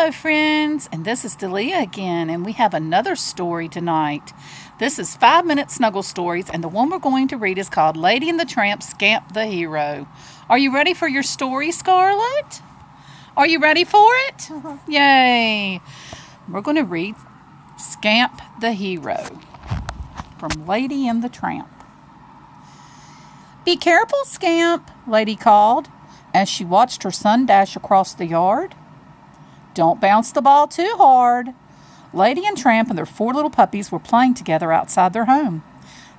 Hello, friends, and this is Delia again, and we have another story tonight. This is 5-minute Snuggle Stories, and the one we're going to read is called Lady and the Tramp, Scamp the Hero. Are you ready for your story, Scarlett? Are you ready for it? Yay! We're going to read Scamp the Hero from Lady and the Tramp. "Be careful, Scamp," Lady called as she watched her son dash across the yard. "Don't bounce the ball too hard." Lady and Tramp and their 4 little puppies were playing together outside their home.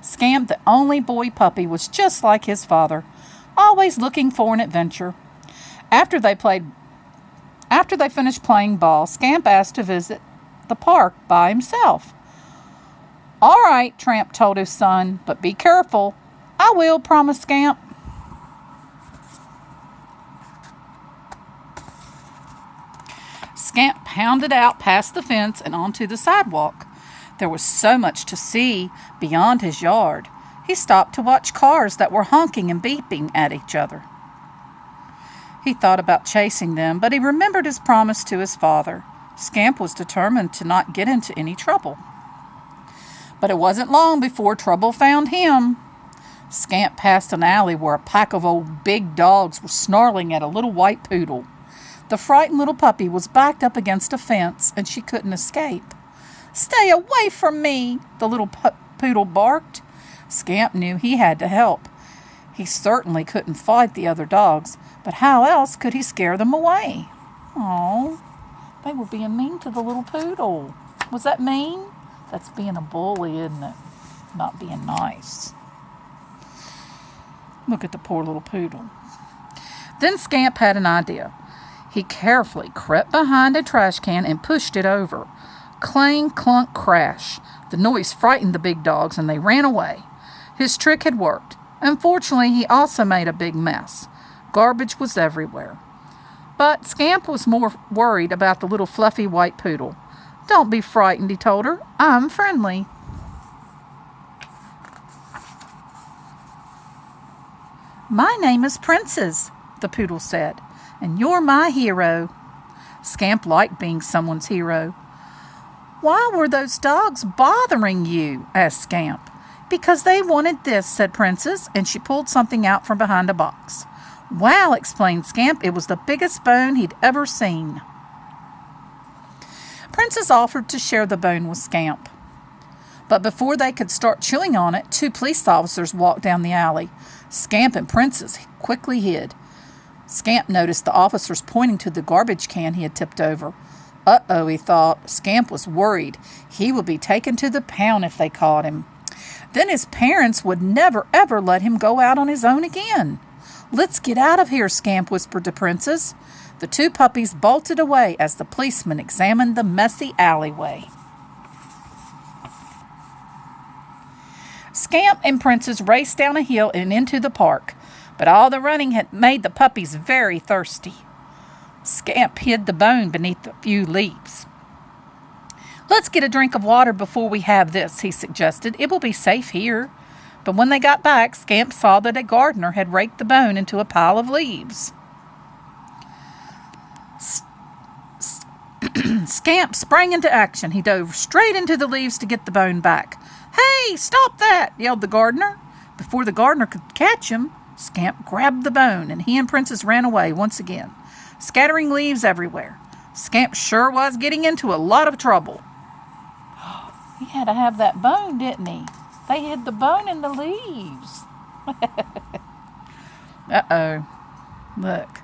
Scamp, the only boy puppy, was just like his father, always looking for an adventure. After they finished playing ball, Scamp asked to visit the park by himself. "All right," Tramp told his son, "but be careful." "I will," promised Scamp. Scamp pounded out past the fence and onto the sidewalk. There was so much to see beyond his yard. He stopped to watch cars that were honking and beeping at each other. He thought about chasing them, but he remembered his promise to his father. Scamp was determined to not get into any trouble. But it wasn't long before trouble found him. Scamp passed an alley where a pack of old big dogs were snarling at a little white poodle. The frightened little puppy was backed up against a fence, and she couldn't escape. "Stay away from me," the little poodle barked. Scamp knew he had to help. He certainly couldn't fight the other dogs, but how else could he scare them away? Oh, they were being mean to the little poodle. Was that mean? That's being a bully, isn't it? Not being nice. Look at the poor little poodle. Then Scamp had an idea. He carefully crept behind a trash can and pushed it over. Clang, clunk, crash. The noise frightened the big dogs and they ran away. His trick had worked. Unfortunately, he also made a big mess. Garbage was everywhere. But Scamp was more worried about the little fluffy white poodle. "Don't be frightened," he told her. "I'm friendly." "My name is Princess," the poodle said, "and you're my hero." Scamp liked being someone's hero. "Why were those dogs bothering you?" asked Scamp. "Because they wanted this," said Princess, and she pulled something out from behind a box. "Wow," explained Scamp, "it was the biggest bone he'd ever seen." Princess offered to share the bone with Scamp. But before they could start chewing on it, 2 police officers walked down the alley. Scamp and Princess quickly hid. Scamp noticed the officers pointing to the garbage can he had tipped over. Uh-oh, he thought. Scamp was worried. He would be taken to the pound if they caught him. Then his parents would never, ever let him go out on his own again. "Let's get out of here," Scamp whispered to Princess. The 2 puppies bolted away as the policeman examined the messy alleyway. Scamp and Princess raced down a hill and into the park, but all the running had made the puppies very thirsty. Scamp hid the bone beneath a few leaves. "Let's get a drink of water before we have this," he suggested. "It will be safe here." But when they got back, Scamp saw that a gardener had raked the bone into a pile of leaves. Scamp sprang into action. He dove straight into the leaves to get the bone back. "Hey, stop that!" yelled the gardener. Before the gardener could catch him, Scamp grabbed the bone, and he and Princess ran away once again, scattering leaves everywhere. Scamp sure was getting into a lot of trouble. He had to have that bone, didn't he? They hid the bone in the leaves. Uh-oh. Look.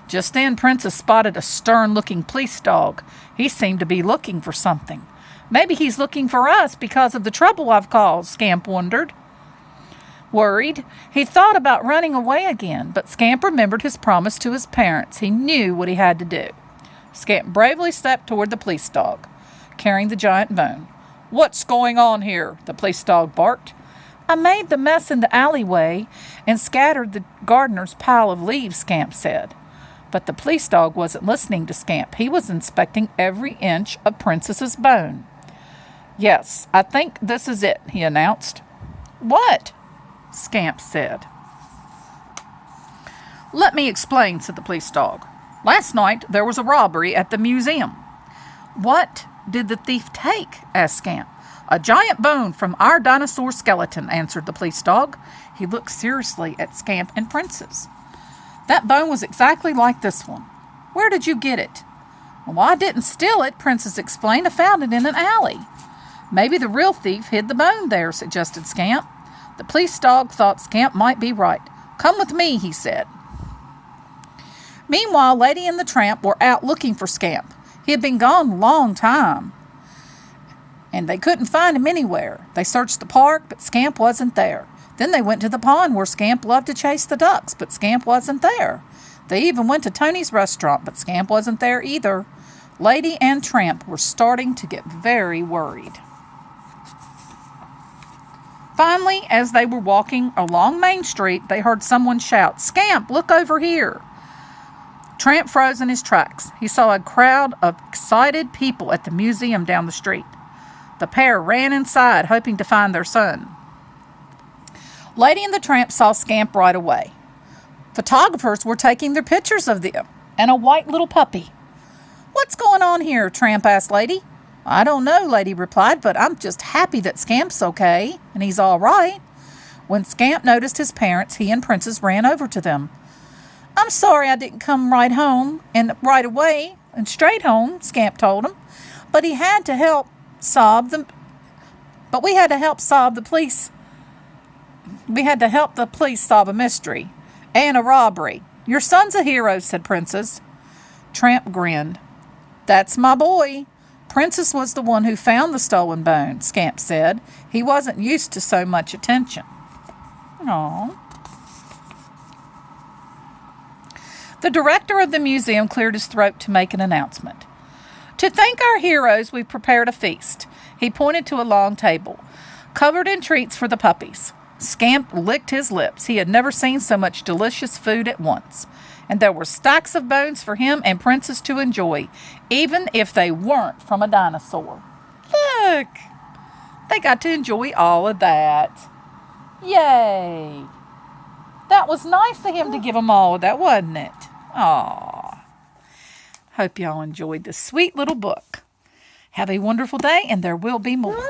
Just then, Princess spotted a stern-looking police dog. He seemed to be looking for something. "Maybe he's looking for us because of the trouble I've caused," Scamp wondered. Worried, he thought about running away again, but Scamp remembered his promise to his parents. He knew what he had to do. Scamp bravely stepped toward the police dog, carrying the giant bone. "What's going on here?" the police dog barked. "I made the mess in the alleyway and scattered the gardener's pile of leaves," Scamp said. But the police dog wasn't listening to Scamp. He was inspecting every inch of Princess's bone. "Yes, I think this is it," he announced. "What?" Scamp said. "Let me explain," said the police dog. Last night there was a robbery at the museum. What did the thief take? Asked Scamp. A giant bone from our dinosaur skeleton, answered the police dog. He looked seriously at Scamp and Princess. That bone was exactly like this one. Where did you get it? Well, I didn't steal it, Princess explained. I found it in an alley. Maybe the real thief hid the bone there, suggested Scamp. The police dog thought Scamp might be right. Come with me, he said. Meanwhile, Lady and the Tramp were out looking for Scamp. He had been gone a long time, and they couldn't find him anywhere. They searched the park, but Scamp wasn't there. Then they went to the pond where Scamp loved to chase the ducks, but Scamp wasn't there. They even went to Tony's restaurant, but Scamp wasn't there either. Lady and Tramp were starting to get very worried. Finally, as they were walking along Main Street, they heard someone shout, "Scamp, look over here!" Tramp froze in his tracks. He saw a crowd of excited people at the museum down the street. The pair ran inside, hoping to find their son. Lady and the Tramp saw Scamp right away. Photographers were taking their pictures of them and a white little puppy. "What's going on here?" Tramp asked Lady. "I don't know," Lady replied, "but I'm just happy that Scamp's okay, and he's all right." When Scamp noticed his parents, he and Princess ran over to them. "I'm sorry I didn't come right home and right away and straight home," Scamp told him. "But we had to help solve the police. We had to help the police solve a mystery and a robbery. Your son's a hero," said Princess. Tramp grinned. "That's my boy. Princess was the one who found the stolen bone," Scamp said. He wasn't used to so much attention. Aww. The director of the museum cleared his throat to make an announcement. "To thank our heroes, we've prepared a feast." He pointed to a long table, covered in treats for the puppies. Scamp licked his lips. He had never seen so much delicious food at once. And there were stacks of bones for him and Princess to enjoy, even if they weren't from a dinosaur. Look! They got to enjoy all of that. Yay! That was nice of him to give them all of that, wasn't it? Aw. Hope y'all enjoyed this sweet little book. Have a wonderful day, and there will be more.